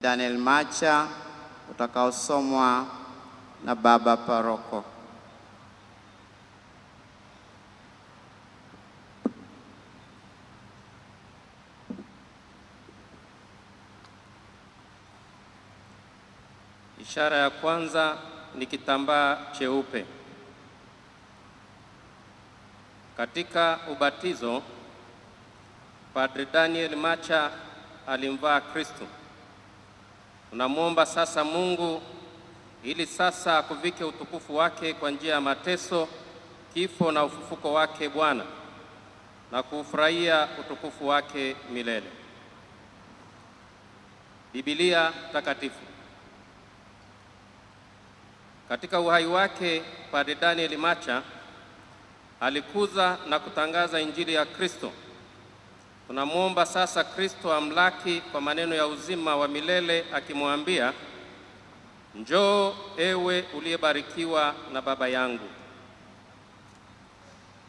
Daniel Macha utakaosomwa na baba paroko. Ishara ya kwanza ni kitambaa cheupe. Katika ubatizo, Padre Daniel Macha alimvaa Kristo. Tunamwomba sasa Mungu ili sasa akuvike utukufu wake kwa njia ya mateso, kifo na ufufuko wake Bwana, na kufurahia utukufu wake milele. Biblia Takatifu. Katika uhai wake, Padre Daniel Macha alikuza na kutangaza Injili ya Kristo. Tunamwomba sasa Kristo amlaki kwa maneno ya uzima wa milele akimwambia, njoo ewe uliyebarikiwa na Baba yangu.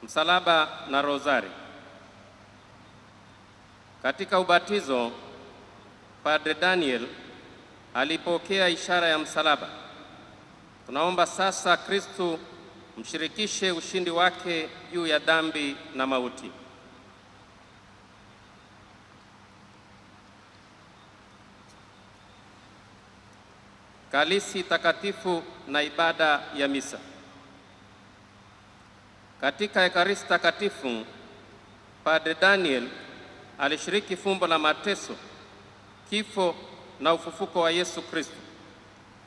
Msalaba na rozari. Katika ubatizo, Padre Daniel alipokea ishara ya msalaba. Tunaomba sasa Kristo mshirikishe ushindi wake juu ya dhambi na mauti. Kalisi takatifu na ibada ya misa. Katika Ekaristi takatifu, Padre Daniel alishiriki fumbo la mateso, kifo na ufufuko wa Yesu Kristo.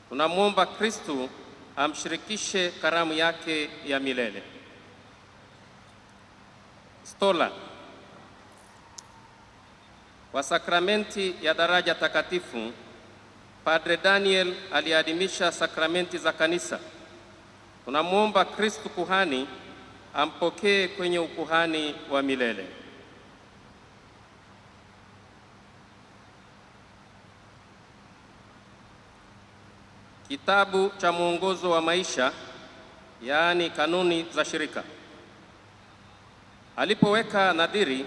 Tunamwomba Kristo amshirikishe karamu yake ya milele. Stola. Kwa sakramenti ya daraja takatifu, Padre Daniel aliadhimisha sakramenti za kanisa. Tunamwomba Kristo kuhani ampokee kwenye ukuhani wa milele. Kitabu cha mwongozo wa maisha, yaani kanuni za shirika. Alipoweka nadhiri,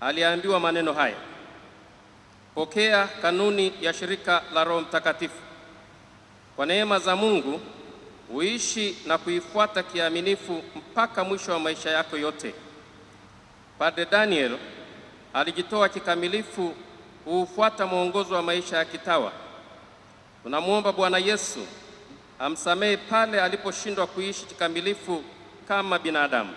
aliambiwa maneno haya: pokea kanuni ya shirika la Roho Mtakatifu. Kwa neema za Mungu, uishi na kuifuata kiaminifu mpaka mwisho wa maisha yako yote. Padre Daniel alijitoa kikamilifu kuufuata mwongozo wa maisha ya kitawa. Tunamwomba Bwana Yesu amsamehe pale aliposhindwa kuishi kikamilifu kama binadamu.